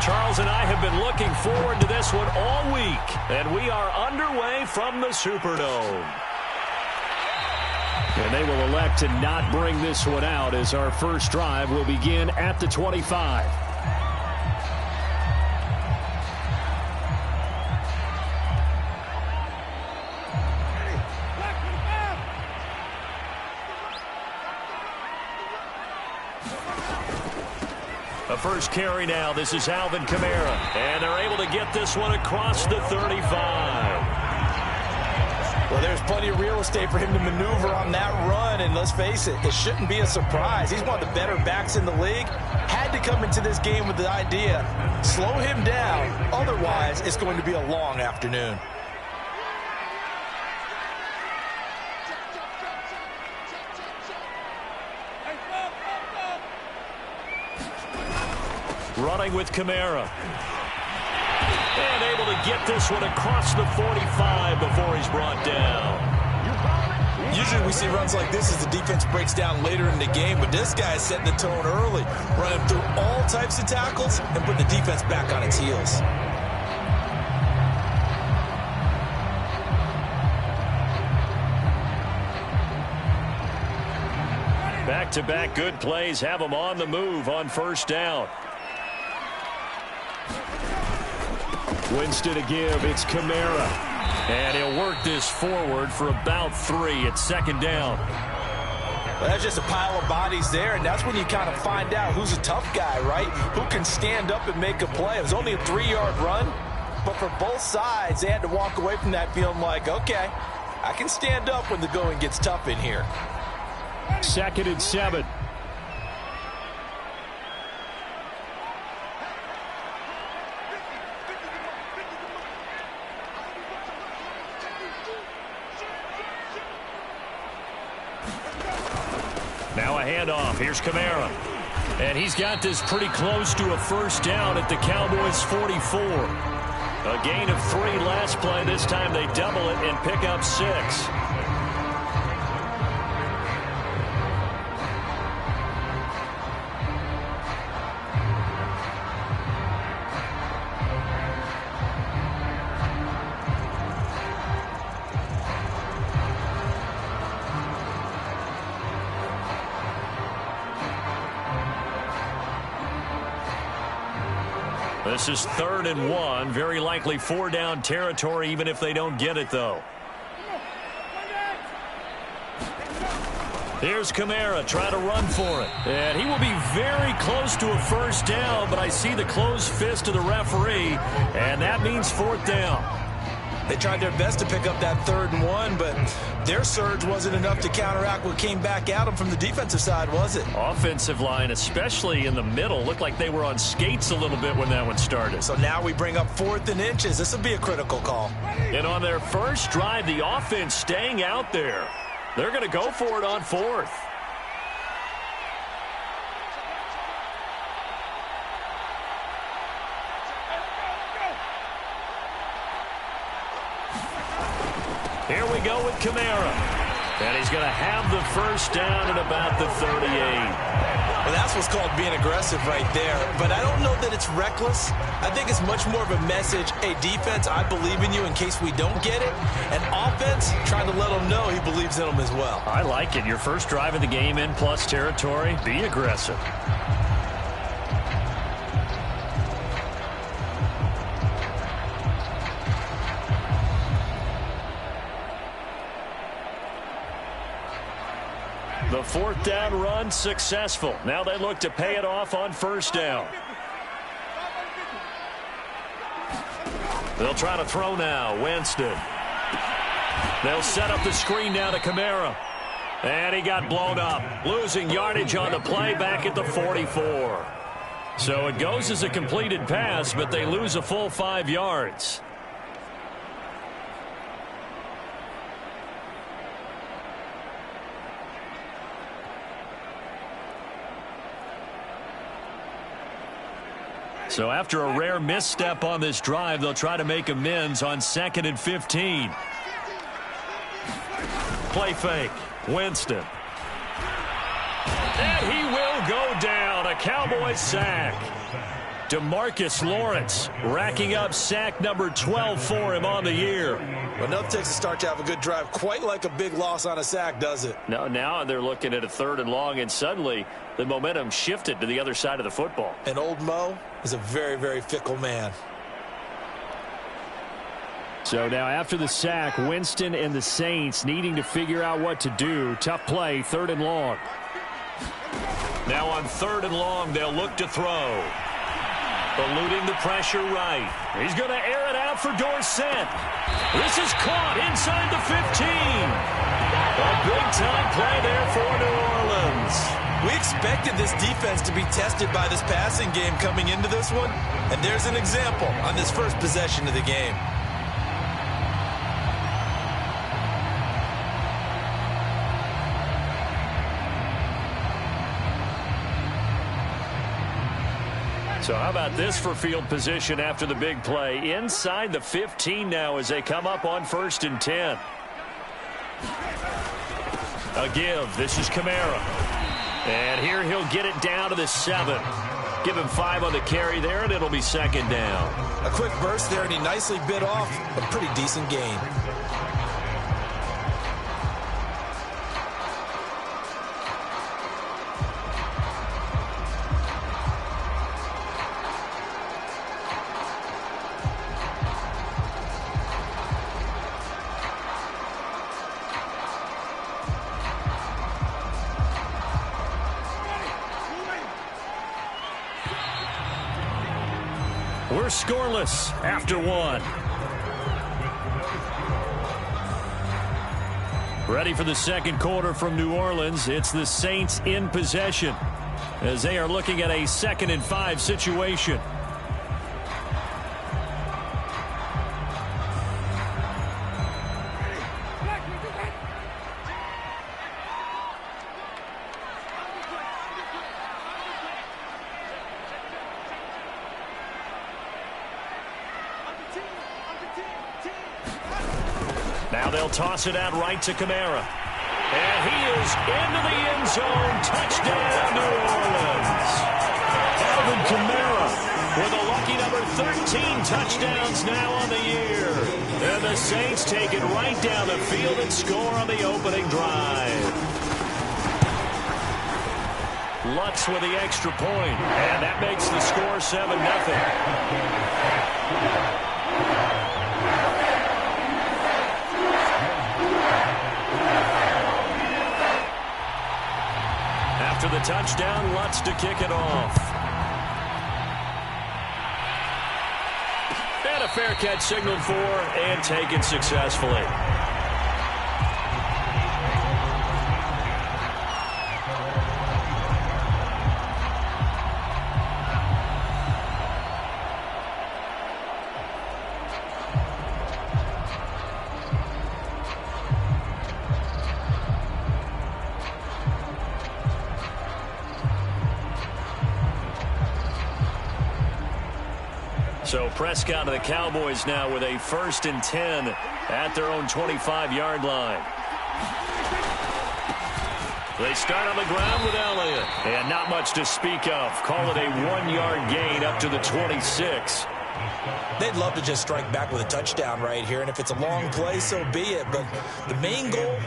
Charles and I have been looking forward to this one all week, and we are underway from the Superdome. And they will elect to not bring this one out as our first drive will begin at the 25. The first carry now. This is Alvin Kamara. And they're able to get this one across the 35. Well, there's plenty of real estate for him to maneuver on that run. And let's face it, it shouldn't be a surprise. He's one of the better backs in the league. Had to come into this game with the idea, slow him down. Otherwise, it's going to be a long afternoon. Running with Kamara. And able to get this one across the 45 before he's brought down. Usually we see runs like this as the defense breaks down later in the game, but this guy is setting the tone early, running through all types of tackles and putting the defense back on its heels. Back-to-back good plays have him on the move on first down. Winston to give. It's Kamara. And he'll work this forward for about 3 at second down. Well, that's just a pile of bodies there, and that's when you kind of find out who's a tough guy, right? Who can stand up and make a play. It was only a 3-yard run, but for both sides, they had to walk away from that feeling like, okay, I can stand up when the going gets tough in here. 2nd and 7. Now a handoff. Here's Kamara. And he's got this pretty close to a first down at the Cowboys' 44. A gain of 3 last play. This time they double it and pick up 6. This is 3rd and 1. Very likely 4-down territory, even if they don't get it, though. Here's Kamara trying to run for it. And he will be very close to a first down, but I see the closed fist of the referee, and that means 4th down. They tried their best to pick up that 3rd and 1, but their surge wasn't enough to counteract what came back at them from the defensive side, was it? Offensive line, especially in the middle, looked like they were on skates a little bit when that one started. So now we bring up 4th and inches. This will be a critical call. And on their first drive, the offense staying out there. They're going to go for it on 4th. Here we go with Kamara. And he's going to have the first down at about the 38. Well, that's what's called being aggressive right there. But I don't know that it's reckless. I think it's much more of a message. Hey, defense, I believe in you in case we don't get it. And offense, trying to let him know he believes in them as well. I like it. Your first drive of the game in plus territory, be aggressive. The 4th down run successful. Now they look to pay it off on first down. They'll try to throw now. Winston. They'll set up the screen now to Kamara. And he got blown up. Losing yardage on the play back at the 44. So it goes as a completed pass, but they lose a full 5 yards. So after a rare misstep on this drive, they'll try to make amends on 2nd and 15. Play fake. Winston. And he will go down. A Cowboys sack. DeMarcus Lawrence racking up sack number 12 for him on the year. Well, enough takes to start to have a good drive. Quite like a big loss on a sack, does it? Now they're looking at a 3rd and long, and suddenly the momentum shifted to the other side of the football. And old Mo is a very, very fickle man. So now after the sack, Winston and the Saints needing to figure out what to do. Tough play, 3rd and long. Now on 3rd and long, they'll look to throw. Eluding the pressure right. He's going to air it out for Dorsett. This is caught inside the 15. A big-time play there for New Orleans. We expected this defense to be tested by this passing game coming into this one, and there's an example on this first possession of the game. So how about this for field position after the big play? Inside the 15 now as they come up on 1st and 10. A give. This is Kamara. And here he'll get it down to the 7. Give him 5 on the carry there, and it'll be 2nd down. A quick burst there, and he nicely bit off a pretty decent gain. We're scoreless after 1. Ready for the 2nd quarter from New Orleans. It's the Saints in possession as they are looking at a 2nd and 5 situation. Now they'll toss it out right to Kamara. And he is into the end zone. Touchdown, New Orleans. Alvin Kamara with a lucky number 13 touchdowns now on the year. And the Saints take it right down the field and score on the opening drive. Lutz with the extra point. And that makes the score 7-0. After the touchdown, Lutz to kick it off. And a fair catch signaled for and taken successfully. So Prescott of the Cowboys now with a 1st and 10 at their own 25-yard line. They start on the ground with Elliott. And not much to speak of. Call it a 1-yard gain up to the 26. They'd love to just strike back with a touchdown right here, and if it's a long play, so be it. But the main goal,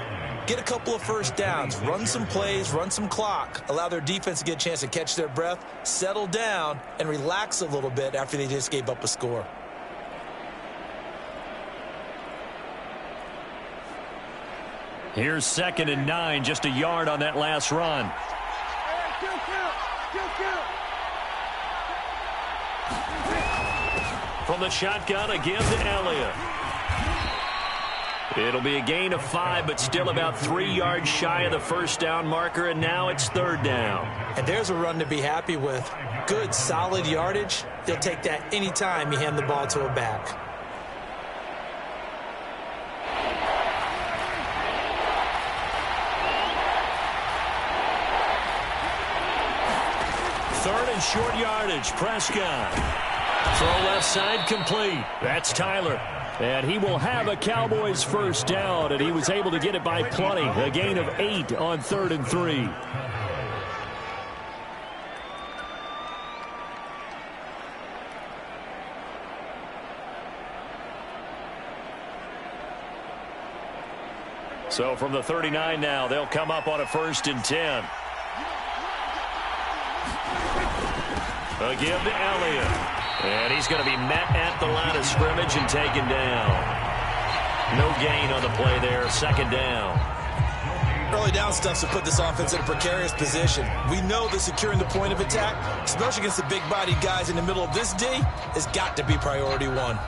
get a couple of first downs, run some plays, run some clock, allow their defense to get a chance to catch their breath, settle down, and relax a little bit after they just gave up a score. Here's 2nd and 9, just a yard on that last run. From the shotgun, a give to Elliott. It'll be a gain of 5, but still about 3 yards shy of the first down marker, and now it's 3rd down. And there's a run to be happy with. Good, solid yardage. They'll take that anytime you hand the ball to a back. Third and short yardage, Prescott. Throw left side complete. That's Tyler. And he will have a Cowboys first down, and he was able to get it by plenty. A gain of 8 on 3rd and 3. So from the 39 now, they'll come up on a 1st and 10. A give to Elliott. And he's going to be met at the line of scrimmage and taken down. No gain on the play there. 2nd down. Early down stuff to put this offense in a precarious position. We know that securing the point of attack, especially against the big-bodied guys in the middle of this D, has got to be priority one.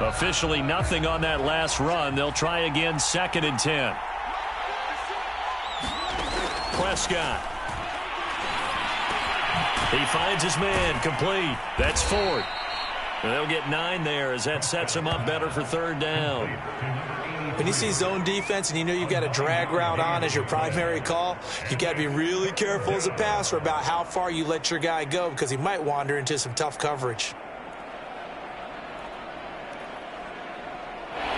Officially nothing on that last run. They'll try again 2nd and 10. Prescott. He finds his man, complete. That's Ford. They'll get 9 there as that sets him up better for 3rd down. When you see zone defense and you know you've got a drag route on as your primary call, you've got to be really careful as a passer about how far you let your guy go because he might wander into some tough coverage.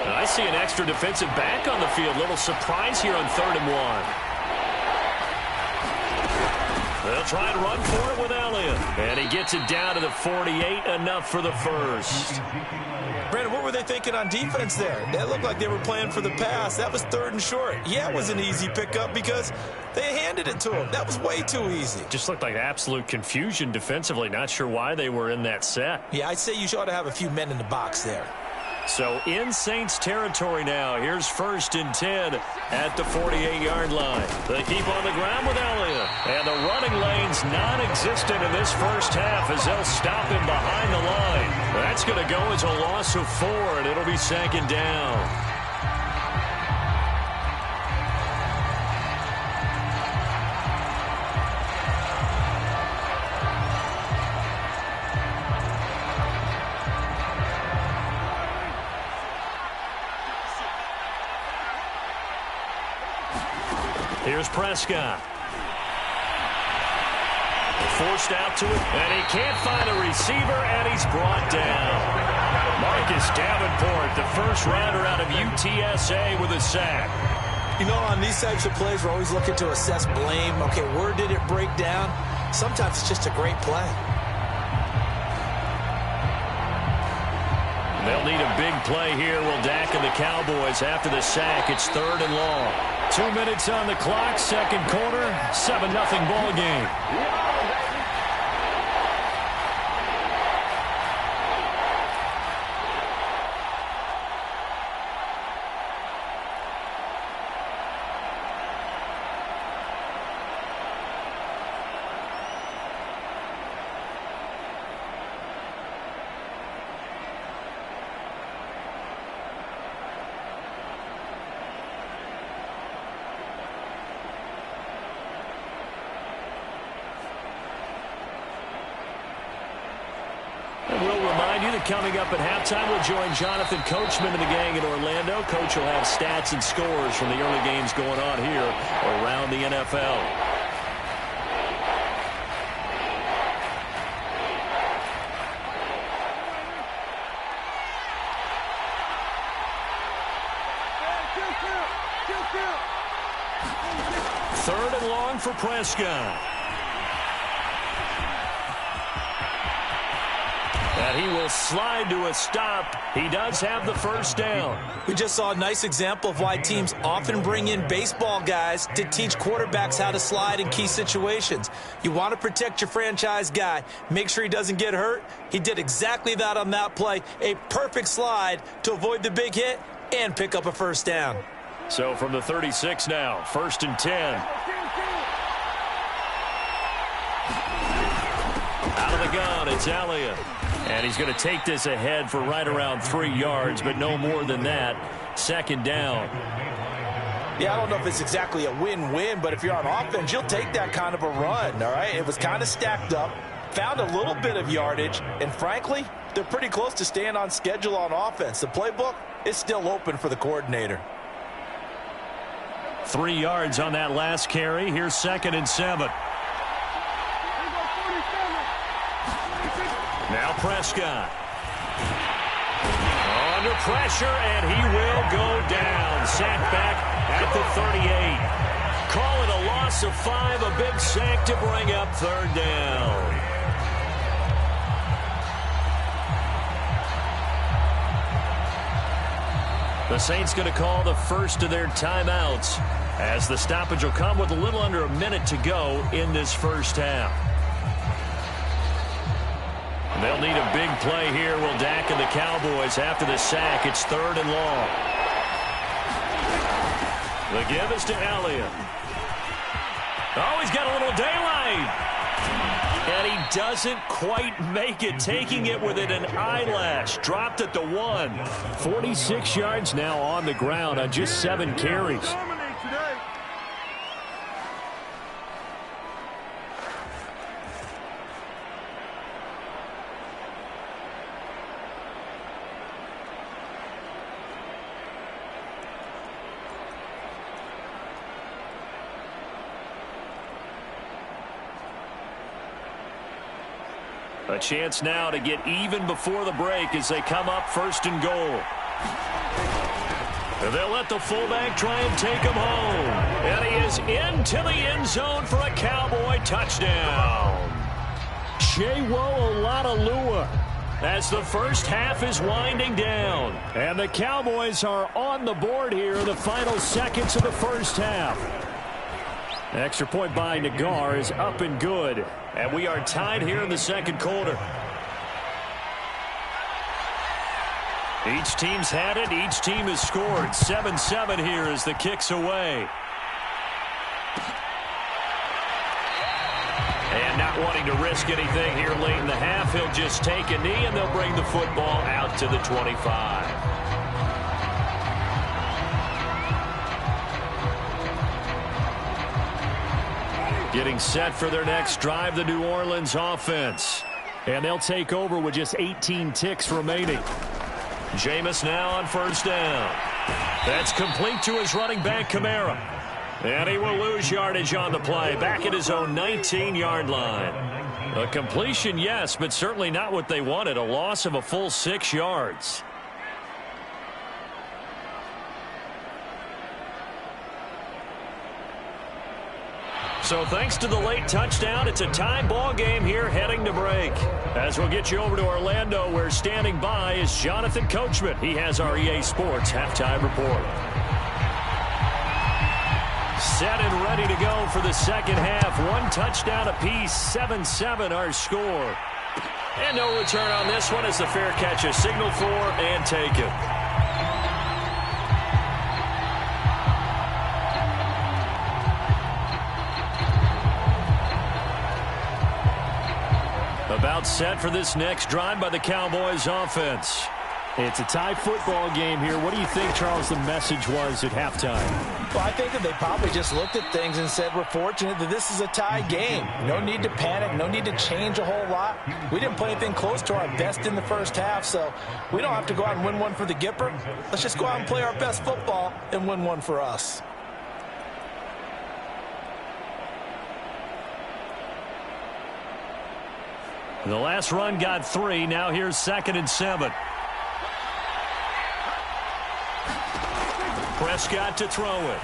I see an extra defensive back on the field. Little surprise here on 3rd and 1. They'll try and run for it with Elliott. And he gets it down to the 48, enough for the 1st. Brandon, what were they thinking on defense there? That looked like they were playing for the pass. That was 3rd and short. Yeah, it was an easy pickup because they handed it to him. That was way too easy. Just looked like absolute confusion defensively. Not sure why they were in that set. Yeah, I'd say you ought to have a few men in the box there. So in Saints territory now. Here's 1st and 10 at the 48-yard line. They keep on the ground with Elliott. And the running lane's non-existent in this first half as they'll stop him behind the line. That's going to go as a loss of 4, and it'll be 2nd down. Here's Prescott. Forced out to it, and he can't find a receiver, and he's brought down. Marcus Davenport, the first rounder out of UTSA with a sack. You know, on these types of plays, we're always looking to assess blame. Okay, where did it break down? Sometimes it's just a great play. They'll need a big play here. Will Dak and the Cowboys after the sack. It's 3rd and long. 2 minutes on the clock, 2nd quarter, 7-0 ball game. Coming up at halftime, we'll join Jonathan Coachman and the gang in Orlando. Coach will have stats and scores from the early games going on here around the NFL. Third and long for Prescott. And he will slide to a stop. He does have the first down. We just saw a nice example of why teams often bring in baseball guys to teach quarterbacks how to slide in key situations. You want to protect your franchise guy. Make sure he doesn't get hurt. He did exactly that on that play. A perfect slide to avoid the big hit and pick up a first down. So from the 36 now, 1st and 10. Out of the gun, it's Elliott. And he's going to take this ahead for right around 3 yards, but no more than that. 2nd down. Yeah, I don't know if it's exactly a win-win, but if you're on offense, you'll take that kind of a run, all right? It was kind of stacked up, found a little bit of yardage, and frankly, they're pretty close to staying on schedule on offense. The playbook is still open for the coordinator. 3 yards on that last carry. Here's 2nd and 7. Now Prescott. Under pressure, and he will go down. Sacked back at the 38. Call it a loss of 5, a big sack to bring up 3rd down. The Saints going to call the first of their timeouts as the stoppage will come with a little under a minute to go in this first half. They'll need a big play here, will Dak and the Cowboys after the sack. It's 3rd and long. The give is to Elliott. Oh, he's got a little daylight. And he doesn't quite make it, taking it within an eyelash. Dropped at the 1. 46 yards now on the ground on just 7 carries. A chance now to get even before the break as they come up 1st and goal. And they'll let the fullback try and take him home. And he is into the end zone for a Cowboy touchdown. Chewo Oladolua as the first half is winding down. And the Cowboys are on the board here in the final seconds of the first half. Extra point by Nagar is up and good. And we are tied here in the second quarter. Each team's had it. Each team has scored. 7-7 here as the kick's away. And not wanting to risk anything here late in the half, he'll just take a knee and they'll bring the football out to the 25. Getting set for their next drive, the New Orleans offense. And they'll take over with just 18 ticks remaining. Jameis now on 1st down. That's complete to his running back, Kamara. And he will lose yardage on the play, back at his own 19-yard line. A completion, yes, but certainly not what they wanted. A loss of a full 6 yards. So thanks to the late touchdown, it's a tie ball game here heading to break. As we'll get you over to Orlando, where standing by is Jonathan Coachman. He has our EA Sports halftime report. Set and ready to go for the second half. 1 touchdown apiece, 7-7 our score. And no return on this one as the fair catch is signaled for and taken. About set for this next drive by the Cowboys offense. It's a tie football game here. What do you think, Charles, the message was at halftime? Well, I think that they probably just looked at things and said, we're fortunate that this is a tie game. No need to panic. No need to change a whole lot. We didn't play anything close to our best in the first half, so we don't have to go out and win one for the Gipper. Let's just go out and play our best football and win one for us. The last run got 3. Now here's 2nd and 7. Prescott to throw it.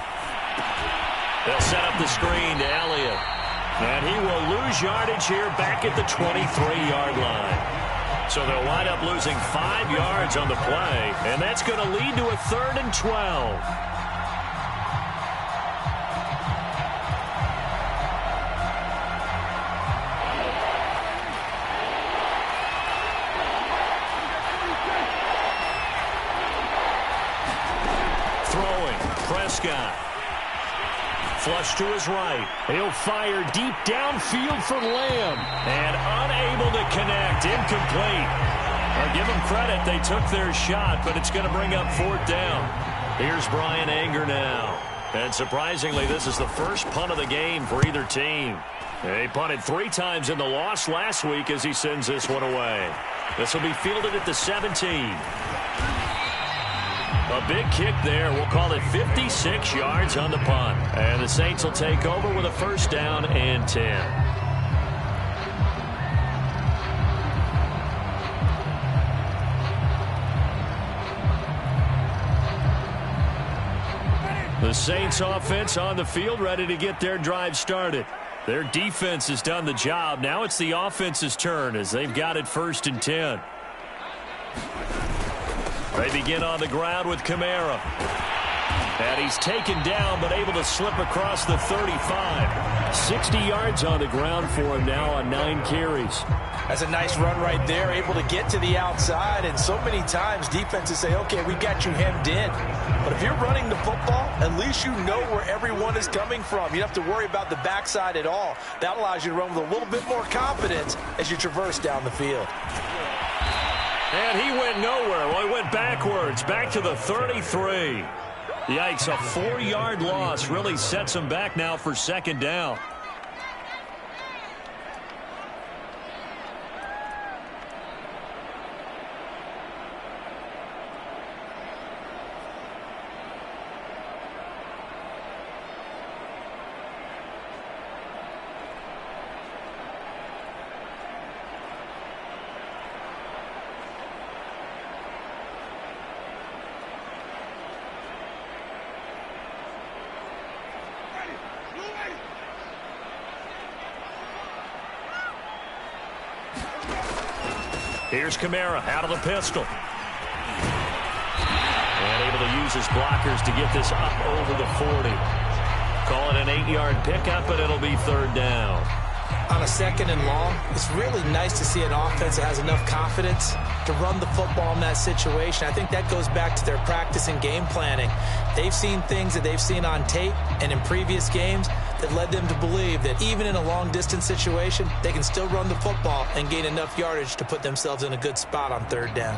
They'll set up the screen to Elliott. And he will lose yardage here back at the 23-yard line. So they'll wind up losing 5 yards on the play. And that's going to lead to a 3rd and 12. Prescott. Flush to his right. He'll fire deep downfield for Lamb. And unable to connect. Incomplete. I'll give them credit. They took their shot, but it's going to bring up 4th down. Here's Brian Anger now. And surprisingly, this is the first punt of the game for either team. He punted 3 times in the loss last week as he sends this one away. This will be fielded at the 17. A big kick there. We'll call it 56 yards on the punt. And the Saints will take over with a 1st down and 10. The Saints offense on the field ready to get their drive started. Their defense has done the job. Now it's the offense's turn as they've got it 1st and 10. They begin on the ground with Kamara. And he's taken down, but able to slip across the 35. 60 yards on the ground for him now on 9 carries. That's a nice run right there, able to get to the outside. And so many times defenses say, okay, we got you hemmed in. But if you're running the football, at least you know where everyone is coming from. You don't have to worry about the backside at all. That allows you to run with a little bit more confidence as you traverse down the field. And he went nowhere. Well, he went backwards, back to the 33. Yikes, a 4-yard loss really sets him back now for second down. Here's Kamara out of the pistol. And able to use his blockers to get this up over the 40. Call it an 8-yard pickup, and it'll be third down. On a second and long, it's really nice to see an offense that has enough confidence to run the football in that situation. I think that goes back to their practice and game planning. They've seen things that they've seen on tape and in previous games that led them to believe that even in a long-distance situation, they can still run the football and gain enough yardage to put themselves in a good spot on third down.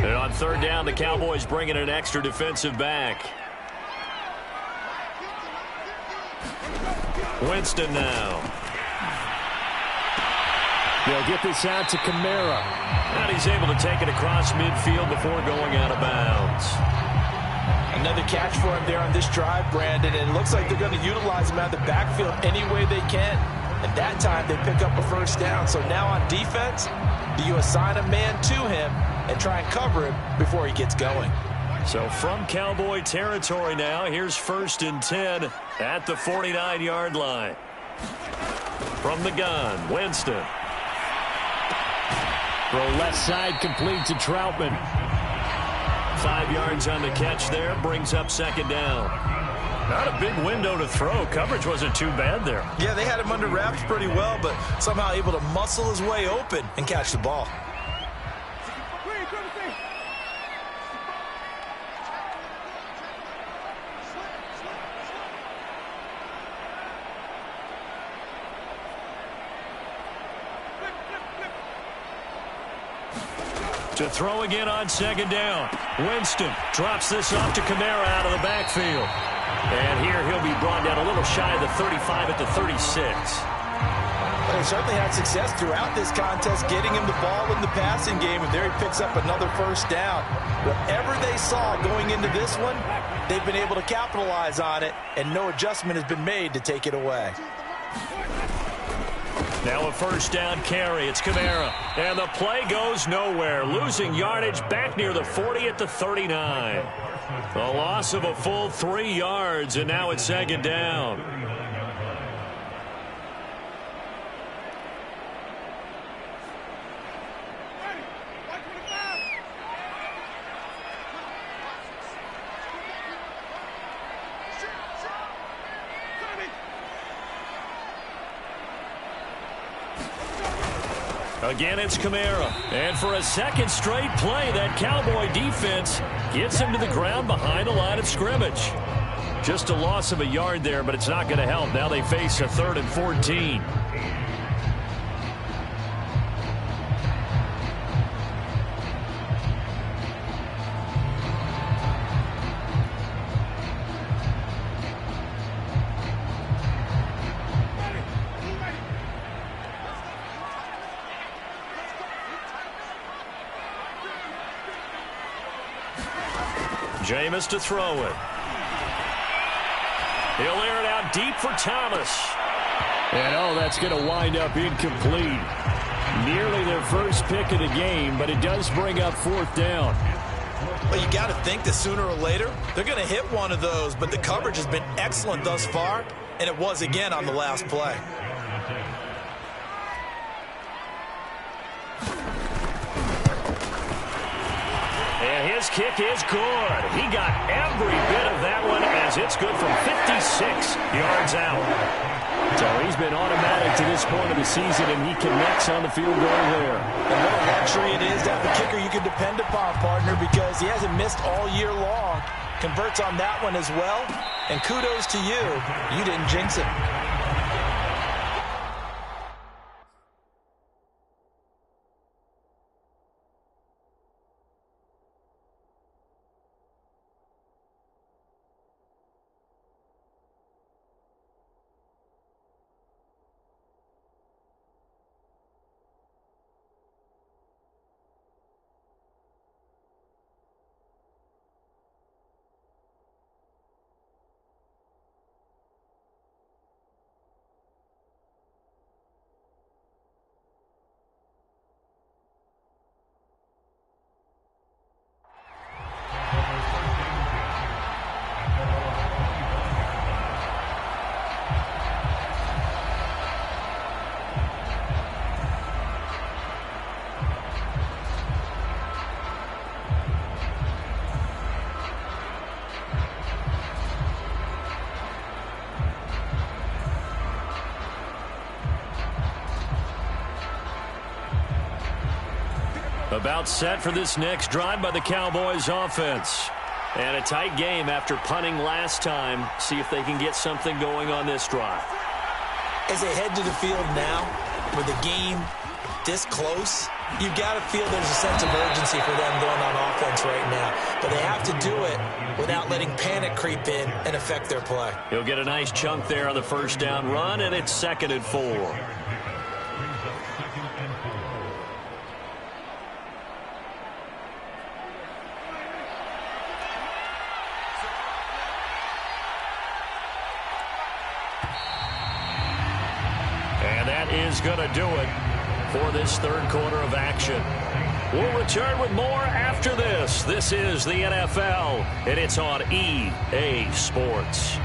And on third down, the Cowboys bring in an extra defensive back. Winston now. They'll get this out to Kamara. And he's able to take it across midfield before going out of bounds. Another catch for him there on this drive, Brandon, and it looks like they're going to utilize him out of the backfield any way they can. And that time they pick up a first down. So now on defense, do you assign a man to him and try and cover him before he gets going? So from Cowboy territory now, here's 1st and 10 at the 49-yard line. From the gun, Winston. Throw left side, complete to Troutman. 5 yards on the catch there, brings up second down. Not a big window to throw. Coverage wasn't too bad there. Yeah, they had him under wraps pretty well, but somehow able to muscle his way open and catch the ball. To throw again on second down. Winston drops this off to Kamara out of the backfield. And here he'll be brought down a little shy of the 35 at the 36. They certainly had success throughout this contest getting him the ball in the passing game, and there he picks up another first down. Whatever they saw going into this one, they've been able to capitalize on it, and no adjustment has been made to take it away. Now a first down carry. It's Kamara. And the play goes nowhere. Losing yardage back near the 40 at the 39. A loss of a full 3 yards, and now it's second down. Again, it's Kamara. And for a second straight play, that Cowboy defense gets him to the ground behind the line of scrimmage. Just a loss of a yard there, but it's not going to help. Now they face a 3rd and 14. Jameis to throw it. He'll air it out deep for Thomas. And, oh, that's going to wind up incomplete. Nearly their first pick of the game, but it does bring up 4th down. Well, you got to think that sooner or later they're going to hit one of those, but the coverage has been excellent thus far, and it was again on the last play. This kick is good. He got every bit of that one as it's good from 56 yards out. So he's been automatic to this point of the season, and he connects on the field goal there. And what a luxury it is to have a kicker you can depend upon, partner, because he hasn't missed all year long. Converts on that one as well. And kudos to you. You didn't jinx it. About set for this next drive by the Cowboys offense. And a tight game after punting last time. See if they can get something going on this drive. As they head to the field now, with the game this close, you've got to feel there's a sense of urgency for them going on offense right now. But they have to do it without letting panic creep in and affect their play. He'll get a nice chunk there on the first down run, and it's 2nd and 4. Is going to do it for this third quarter of action. We'll return with more after this. This is the NFL, and it's on EA Sports.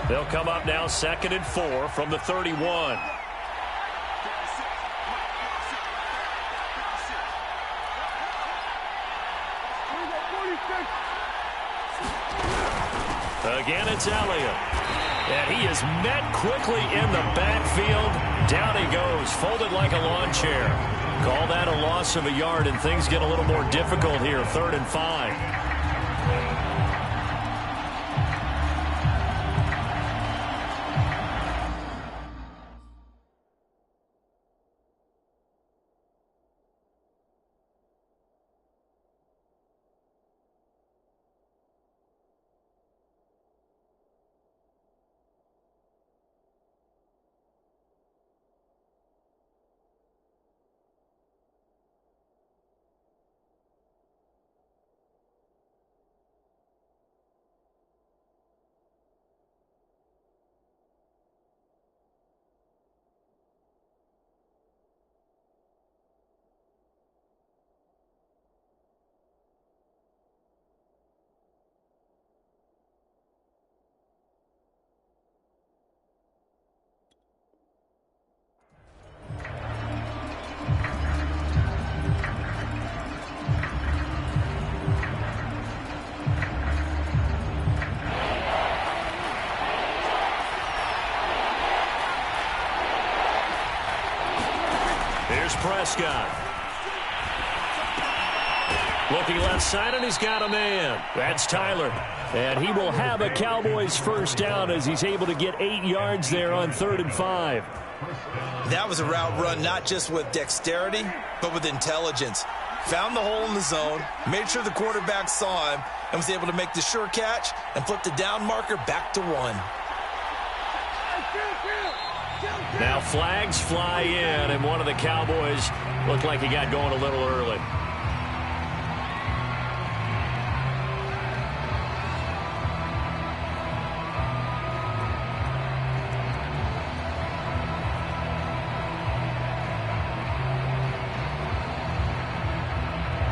They'll come up now 2nd and 4 from the 31. Again, it's Elliott. And he is met quickly in the backfield. Down he goes, folded like a lawn chair. Call that a loss of a yard, and things get a little more difficult here. 3rd and 5. Here's Prescott. Looking left side, and he's got a man. That's Tyler. And he will have a Cowboys first down as he's able to get 8 yards there on 3rd and 5. That was a route run not just with dexterity, but with intelligence. Found the hole in the zone, made sure the quarterback saw him, and was able to make the sure catch and flip the down marker back to 1. Now flags fly in, and one of the Cowboys looked like he got going a little early.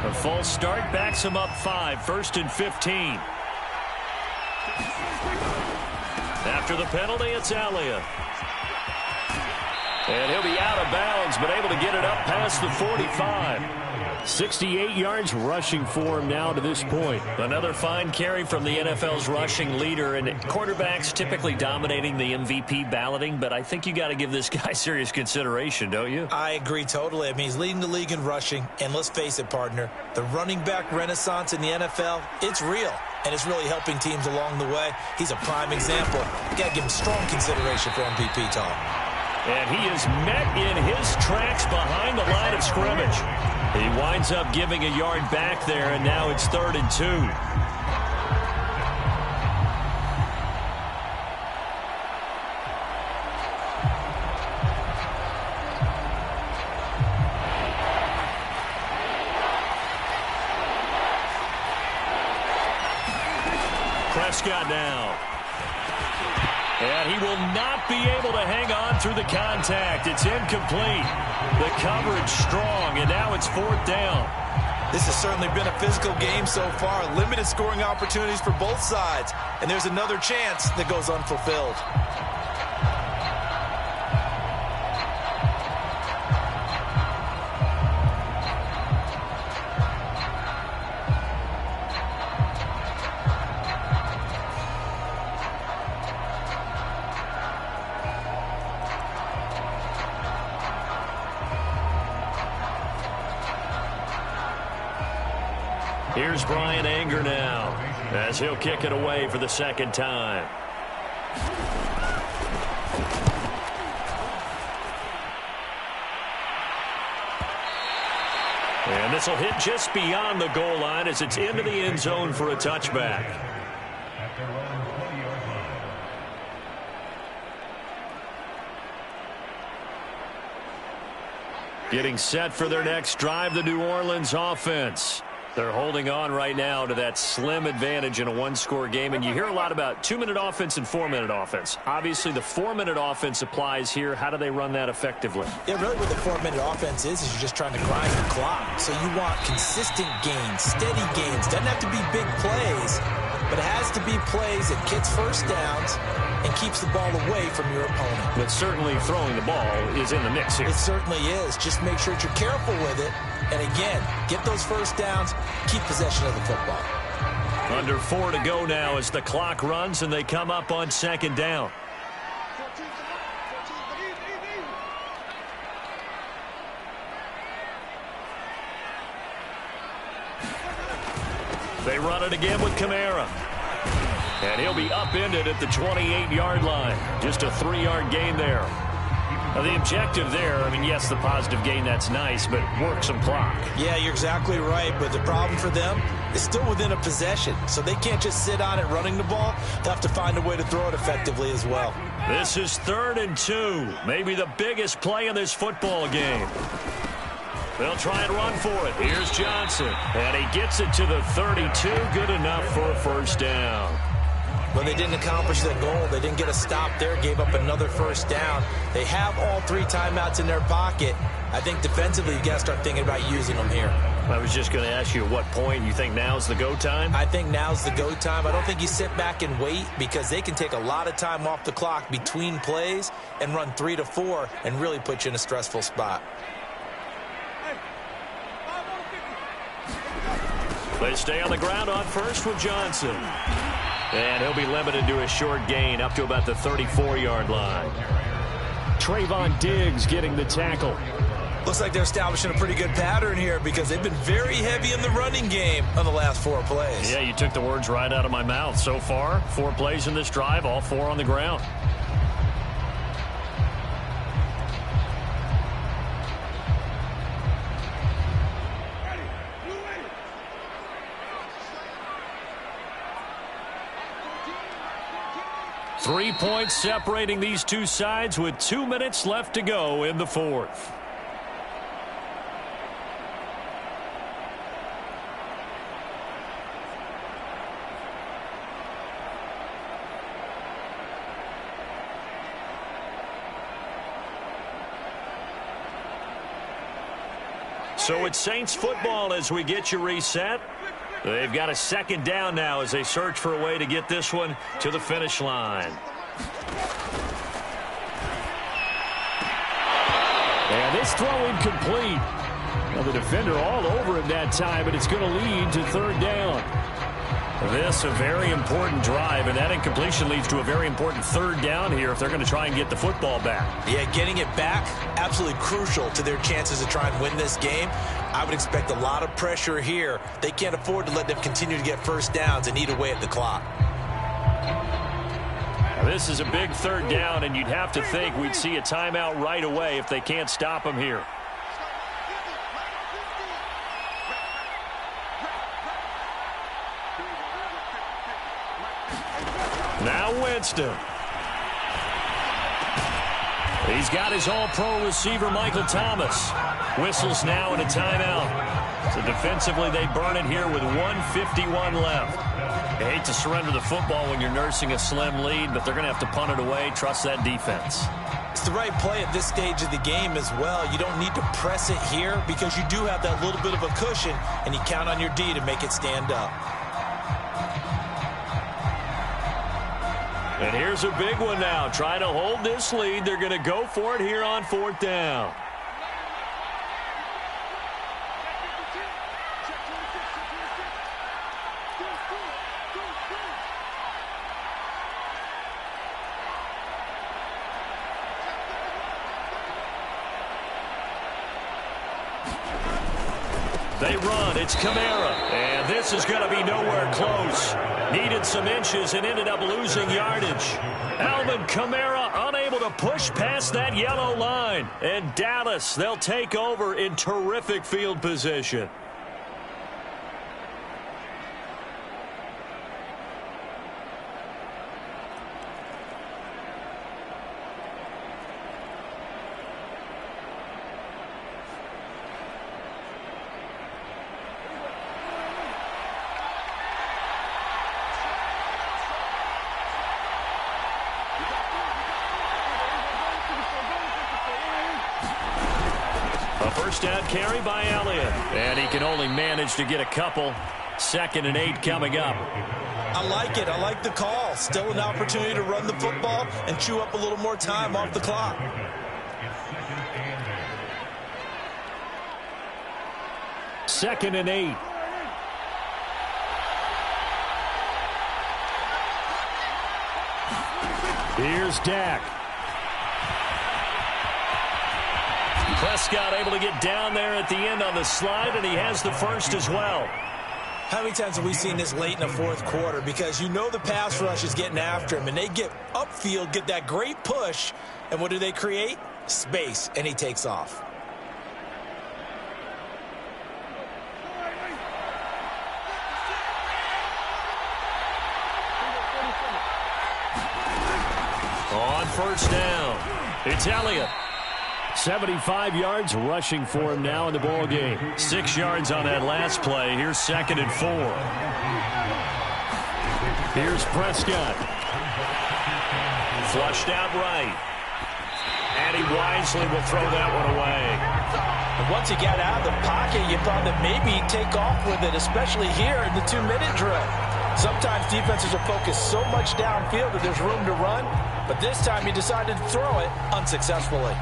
A false start backs him up 5, 1st and 15. After the penalty, it's Elliott. And he'll be out of bounds, but able to get it up past the 45. 68 yards rushing for him now to this point. Another fine carry from the NFL's rushing leader, and quarterbacks typically dominating the MVP balloting, but I think you got to give this guy serious consideration, don't you? I agree totally. I mean, he's leading the league in rushing, and let's face it, partner, the running back renaissance in the NFL, it's real, and it's really helping teams along the way. He's a prime example. You got to give him strong consideration for MVP talk. And he is met in his tracks behind the line of scrimmage. He winds up giving a yard back there, and now it's 3rd and 2. Prescott now. And he will not be able to hang on through the contact. It's incomplete. The coverage strong, and now it's 4th down. This has certainly been a physical game so far. Limited scoring opportunities for both sides. And there's another chance that goes unfulfilled. Here's Brian Anger now, as he'll kick it away for the 2nd time. And this will hit just beyond the goal line as it's into the end zone for a touchback. Getting set for their next drive, the New Orleans offense. They're holding on right now to that slim advantage in a one-score game, and you hear a lot about 2-minute offense and 4-minute offense. Obviously, the 4-minute offense applies here. How do they run that effectively? Yeah, really what the 4-minute offense is you're just trying to grind the clock. So you want consistent gains, steady gains. Doesn't have to be big plays, but it has to be plays that gets first downs and keeps the ball away from your opponent. But certainly throwing the ball is in the mix here. It certainly is. Just make sure that you're careful with it. And again, get those first downs, keep possession of the football. Under 4 to go now as the clock runs and they come up on 2nd down. They run it again with Kamara. And he'll be upended at the 28-yard line. Just a 3-yard gain there. Now, the objective there, I mean, yes, the positive gain, that's nice, but work some clock. Yeah, you're exactly right, but the problem for them is still within a possession, so they can't just sit on it running the ball. They'll have to find a way to throw it effectively as well. This is 3rd and 2, maybe the biggest play in this football game. They'll try and run for it. Here's Johnson, and he gets it to the 32, good enough for a first down. But they didn't accomplish their goal. They didn't get a stop there, gave up another first down. They have all 3 timeouts in their pocket. I think defensively you got to start thinking about using them here. I was just going to ask you at what point you think now's the go time? I think now's the go time. I don't think you sit back and wait because they can take a lot of time off the clock between plays and run 3 to 4 and really put you in a stressful spot. They stay on the ground on first with Johnson. And he'll be limited to a short gain up to about the 34-yard line. Trayvon Diggs getting the tackle. Looks like they're establishing a pretty good pattern here because they've been very heavy in the running game on the last 4 plays. Yeah, you took the words right out of my mouth. So far, 4 plays in this drive, all 4 on the ground. 3 points separating these two sides with 2 minutes left to go in the fourth. So it's Saints football as we get you reset. They've got a second down now as they search for a way to get this one to the finish line. And this throw incomplete. Well, the defender all over him that time, but it's going to lead to third down. This a very important drive, and that incompletion leads to a very important third down here if they're going to try and get the football back. Yeah, getting it back, absolutely crucial to their chances to try and win this game. I would expect a lot of pressure here. They can't afford to let them continue to get first downs and eat away at the clock. Now, this is a big third down, and you'd have to think we'd see a timeout right away if they can't stop them here. Now Winston. He's got his all-pro receiver, Michael Thomas. Whistles now in a timeout. So defensively, they burn it here with 1:51 left. You hate to surrender the football when you're nursing a slim lead, but they're going to have to punt it away. Trust that defense. It's the right play at this stage of the game as well. You don't need to press it here because you do have that little bit of a cushion, and you count on your D to make it stand up. And here's a big one now. Trying to hold this lead. They're going to go for it here on fourth down. They run. It's Kamara. And this is going to be nowhere close. Needed some inches and ended up losing yardage. Alvin Kamara unable to push past that yellow line. And Dallas, they'll take over in terrific field position. First down carry by Elliott. And he can only manage to get a couple. 2nd and 8 coming up. I like it. I like the call. Still an opportunity to run the football and chew up a little more time off the clock. Second and 8. Here's Dak. Prescott able to get down there at the end on the slide, and he has the first as well. How many times have we seen this late in the fourth quarter? Because you know the pass rush is getting after him, and they get upfield, get that great push, and what do they create? Space, and he takes off. On first down, it's Elliott. 75 yards rushing for him now in the ball game. 6 yards on that last play. Here's 2nd and 4. Here's Prescott. Flushed out right. And he wisely will throw that one away. And once he got out of the pocket, you thought that maybe he'd take off with it, especially here in the 2-minute drill. Sometimes defenses are focused so much downfield that there's room to run, but this time he decided to throw it unsuccessfully.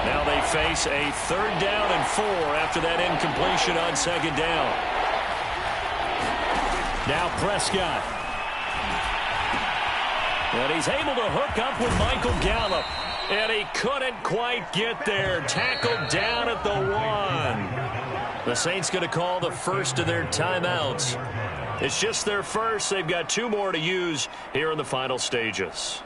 Now they face a 3rd down and 4 after that incompletion on 2nd down. Now Prescott. And he's able to hook up with Michael Gallup. And he couldn't quite get there. Tackled down at the 1. The Saints going to call the first of their timeouts. It's just their first. They've got 2 more to use here in the final stages.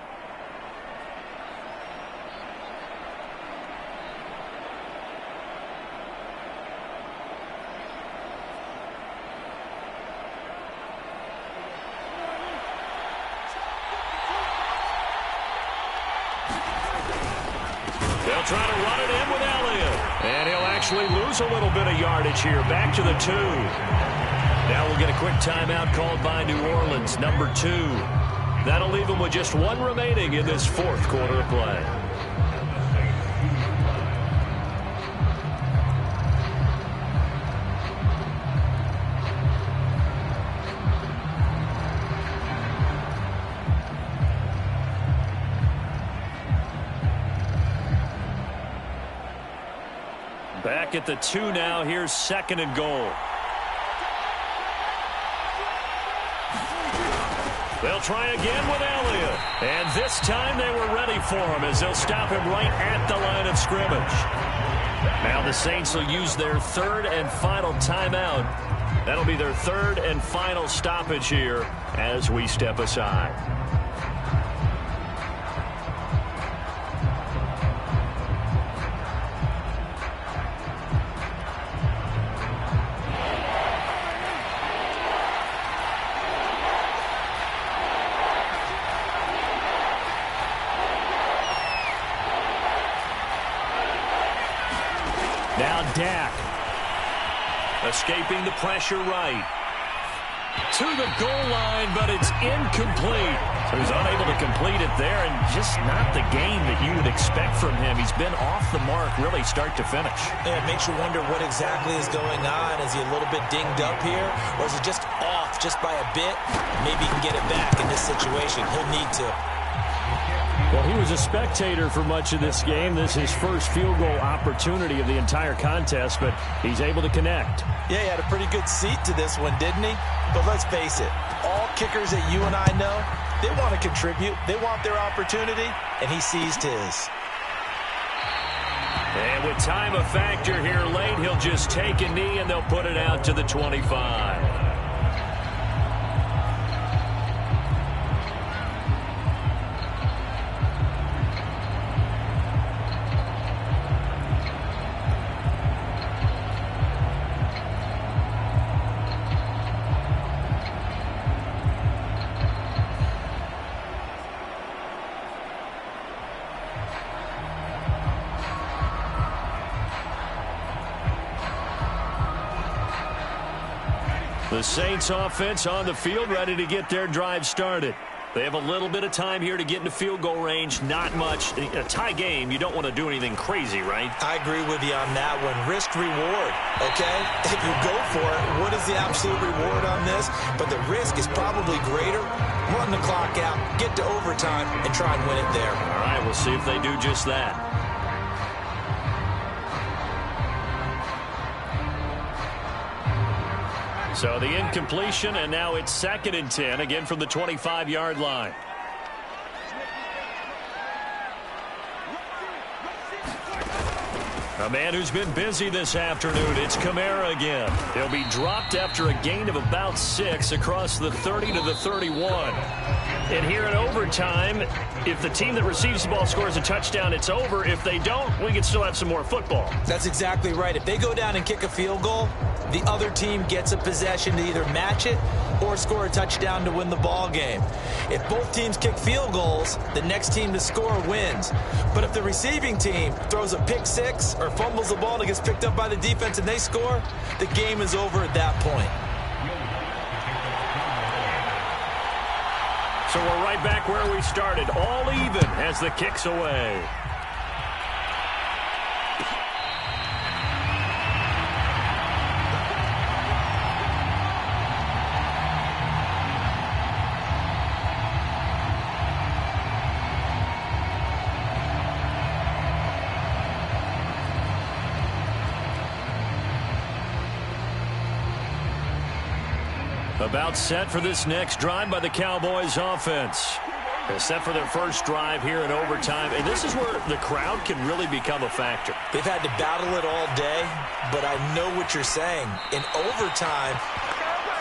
try to run it in with Elliott. And he'll actually lose a little bit of yardage here. Back to the 2. Now we'll get a quick timeout called by New Orleans, number 2. That'll leave them with just 1 remaining in this 4th quarter of play. Back at the 2 now. Here's 2nd and goal. They'll try again with Elliott. And this time they were ready for him as they'll stop him right at the line of scrimmage. Now the Saints will use their 3rd and final timeout. That'll be their 3rd and final stoppage here as we step aside. Now Dak, escaping the pressure right. To the goal line, but it's incomplete. So he's unable to complete it there, and just not the game that you would expect from him. He's been off the mark really start to finish. Yeah, it makes you wonder what exactly is going on. Is he a little bit dinged up here, or is it just off just by a bit? Maybe he can get it back in this situation. He'll need to. Well, he was a spectator for much of this game. This is his first field goal opportunity of the entire contest, but he's able to connect. Yeah, he had a pretty good seat to this one, didn't he? But let's face it, all kickers that you and I know, they want to contribute. They want their opportunity, and he seized his. And with time a factor here late, he'll just take a knee, and they'll put it out to the 25. The Saints offense on the field, ready to get their drive started. They have a little bit of time here to get into field goal range, not much. A tie game, you don't want to do anything crazy, right? I agree with you on that one. Risk reward, okay? If you go for it, what is the absolute reward on this? But the risk is probably greater. Run the clock out, get to overtime, and try and win it there. All right, we'll see if they do just that. So the incompletion, and now it's 2nd and 10, again from the 25-yard line. A man who's been busy this afternoon, it's Kamara again. He'll be dropped after a gain of about 6 across the 30 to the 31. And here in overtime, if the team that receives the ball scores a touchdown, it's over. If they don't, we can still have some more football. That's exactly right. If they go down and kick a field goal, the other team gets a possession to either match it or score a touchdown to win the ball game. If both teams kick field goals, the next team to score wins. But if the receiving team throws a pick 6 or fumbles the ball and it gets picked up by the defense and they score, the game is over at that point. So we're right back where we started, all even as the kick's away. About set for this next drive by the Cowboys offense. They're set for their first drive here in overtime, and this is where the crowd can really become a factor. They've had to battle it all day, but I know what you're saying. In overtime,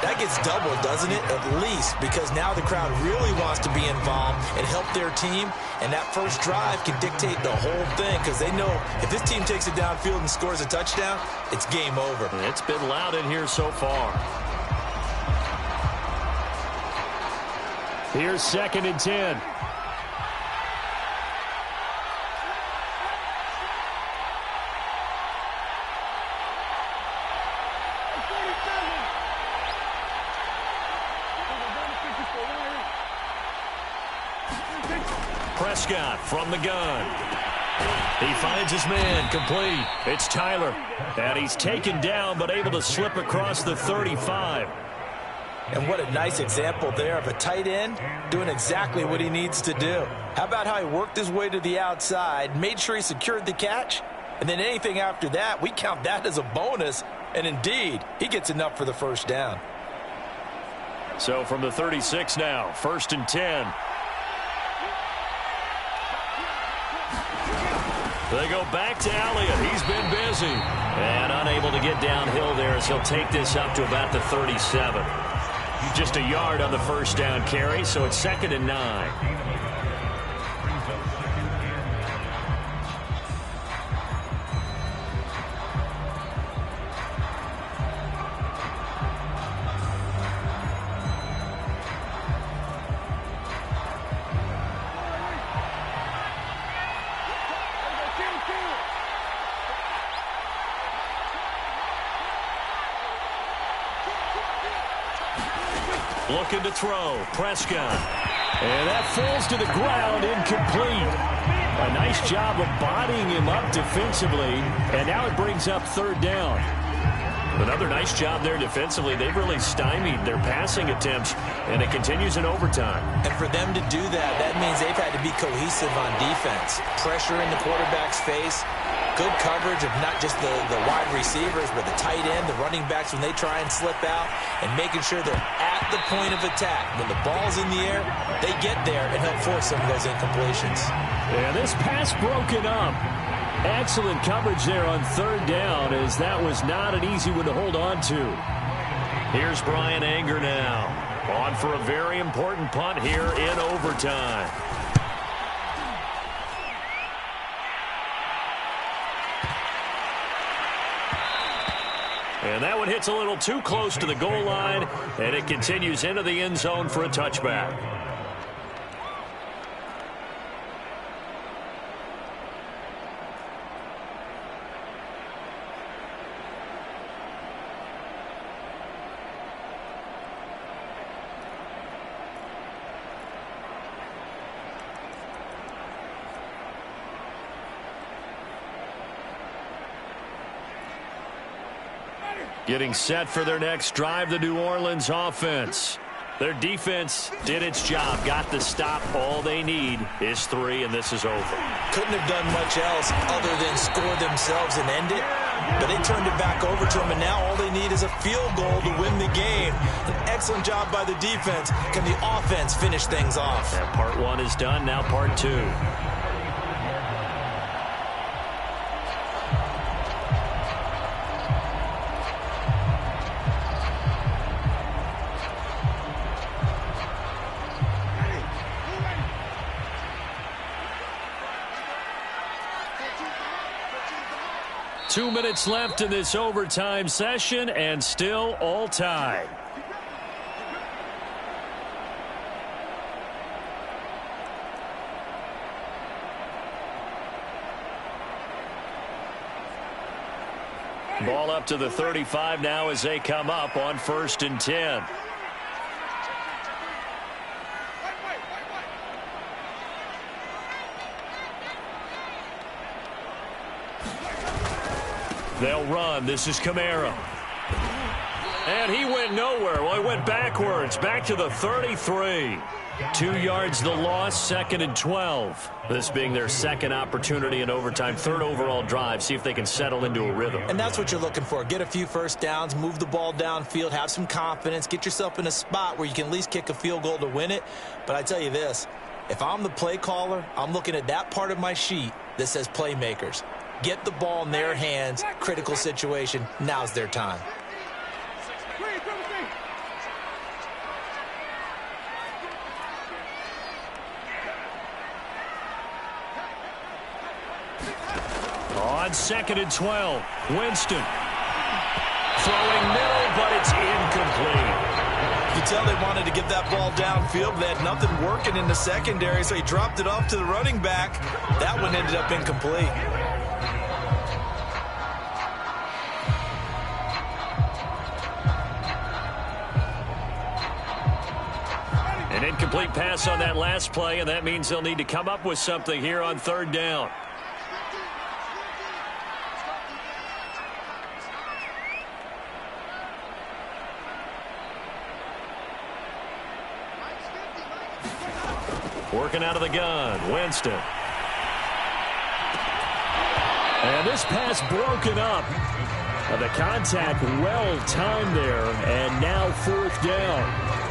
that gets doubled, doesn't it? At least, because now the crowd really wants to be involved and help their team, and that first drive can dictate the whole thing because they know if this team takes it downfield and scores a touchdown, it's game over. It's been loud in here so far. Here's 2nd and 10. Prescott from the gun. He finds his man, complete. It's Tyler. And he's taken down, but able to slip across the 35. And what a nice example there of a tight end doing exactly what he needs to do. How about how he worked his way to the outside, made sure he secured the catch, and then anything after that, we count that as a bonus. And indeed, he gets enough for the first down. So from the 36 now, 1st and 10. They go back to Elliott. He's been busy. And unable to get downhill there as he'll take this up to about the 37. Just a yard on the first down carry, so it's 2nd and 9. Looking to throw, Prescott. And that falls to the ground, incomplete. A nice job of bodying him up defensively, and now it brings up 3rd down. Another nice job there defensively. They've really stymied their passing attempts, and it continues in overtime. And for them to do that, that means they've had to be cohesive on defense. Pressure in the quarterback's face. Good coverage of not just the wide receivers, but the tight end, the running backs when they try and slip out, and making sure they're at the point of attack. When the ball's in the air, they get there and help force some of those incompletions. Yeah, this pass broken up. Excellent coverage there on 3rd down, as that was not an easy one to hold on to. Here's Brian Anger now. On for a very important punt here in overtime. And that one hits a little too close to the goal line, and it continues into the end zone for a touchback. Getting set for their next drive, the New Orleans offense. Their defense did its job, got the stop. All they need is 3, and this is over. Couldn't have done much else other than score themselves and end it. But they turned it back over to them, and now all they need is a field goal to win the game. An excellent job by the defense. Can the offense finish things off? Yeah, part 1 is done, now part 2. Two minutes left in this overtime session, and still all tied. Ball up to the 35 now as they come up on 1st and 10. They'll run. This is Kamara. And he went nowhere. Well, he went backwards. Back to the 33. 2 yards the loss, 2nd and 12. This being their 2nd opportunity in overtime, 3rd overall drive. See if they can settle into a rhythm. And that's what you're looking for. Get a few first downs, move the ball downfield, have some confidence, get yourself in a spot where you can at least kick a field goal to win it. But I tell you this, if I'm the play caller, I'm looking at that part of my sheet that says playmakers. Get the ball in their hands, critical situation, now's their time. On 2nd and 12, Winston. Throwing middle, but it's incomplete. You can tell they wanted to get that ball downfield, but they had nothing working in the secondary, so he dropped it off to the running back. That one ended up incomplete. And An incomplete pass on that last play, and that means they'll need to come up with something here on third down. Working out of the gun, Winston. And this pass broken up. The contact well timed there, and now fourth down.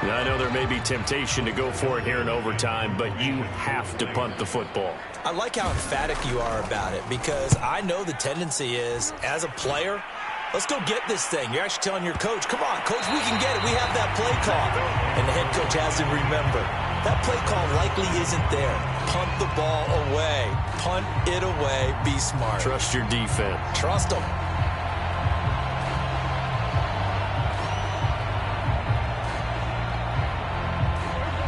Now, I know there may be temptation to go for it here in overtime, but you have to punt the football. I like how emphatic you are about it, because I know the tendency is, as a player, let's go get this thing. You're actually telling your coach, come on, coach, we can get it. We have that play call. And the head coach has to remember, that play call likely isn't there. Punt the ball away. Punt it away. Be smart. Trust your defense. Trust them.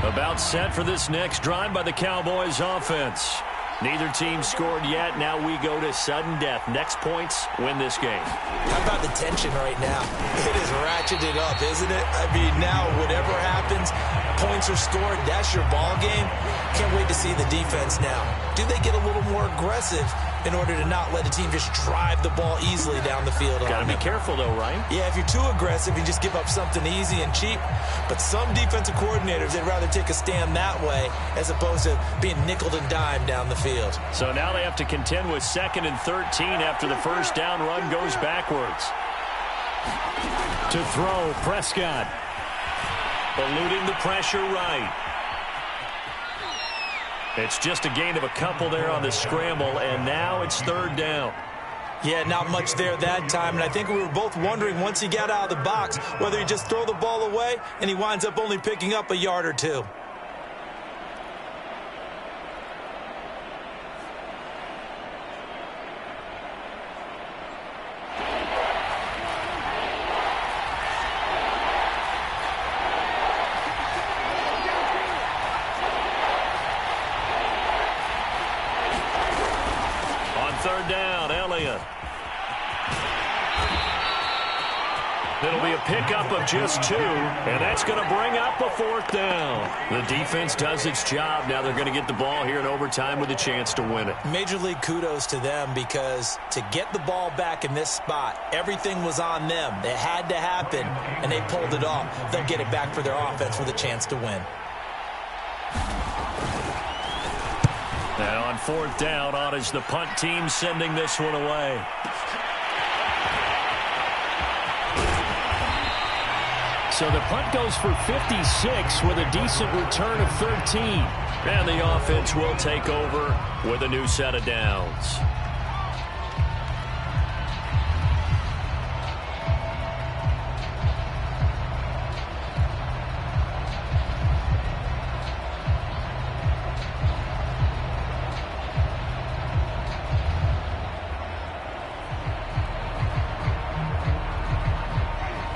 About set for this next drive by the Cowboys offense. Neither team scored yet. Now we go to sudden death. Next points win this game. How about the tension right now? It is ratcheted up, isn't it? I mean, now whatever happens, points are scored. That's your ball game. Can't wait to see the defense now. Do they get a little more aggressive in order to not let the team just drive the ball easily down the field? Got to be careful, though, right? Yeah, if you're too aggressive, you just give up something easy and cheap. But some defensive coordinators, they'd rather take a stand that way as opposed to being nickeled and dimed down the field. So now they have to contend with 2nd and 13 after the first down run goes backwards. To throw, Prescott. Eluding the pressure right. It's just a gain of a couple there on the scramble, and now it's third down. Yeah, not much there that time, and I think we were both wondering once he got out of the box whether he just throw the ball away and he winds up only picking up a yard or two. Third down, Elliott. It'll be a pickup of just 2, and that's going to bring up a fourth down. The defense does its job. Now they're going to get the ball here in overtime with a chance to win it. Major league kudos to them, because to get the ball back in this spot, everything was on them. It had to happen, and they pulled it off. They'll get it back for their offense with a chance to win. And on fourth down, on is the punt team sending this one away. So the punt goes for 56 with a decent return of 13. And the offense will take over with a new set of downs.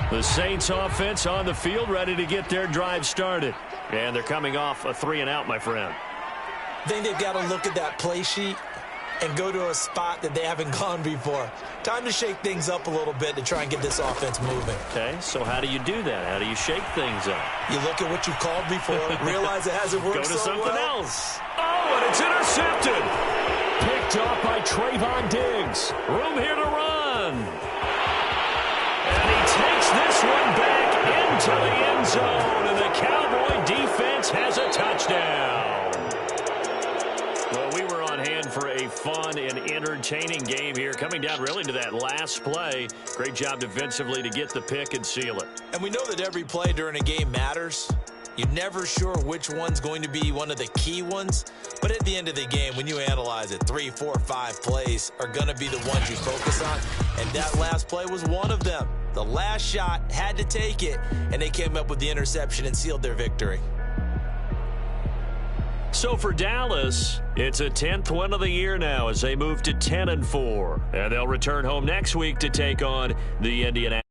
The Saints offense on the field, ready to get their drive started. And they're coming off a 3-and-out, my friend. I think they've got to look at that play sheet and go to a spot that they haven't gone before. Time to shake things up a little bit to try and get this offense moving. Okay, so how do you do that? How do you shake things up? You look at what you've called before, realize it hasn't worked so well. Go to something else. Oh, and it's intercepted. Picked off by Trayvon Diggs. Room here to run. And he takes this one back into the end zone, and the Cowboy defense has a touchdown. Well, we were on hand for a fun and entertaining game here, coming down really to that last play. Great job defensively to get the pick and seal it. And we know that every play during a game matters. You're never sure which one's going to be one of the key ones. But at the end of the game, when you analyze it, 3, 4, 5 plays are going to be the ones you focus on. And that last play was one of them. The last shot had to take it, and they came up with the interception and sealed their victory. So for Dallas, it's a 10th win of the year now as they move to 10-4. And they'll return home next week to take on the Indianapolis.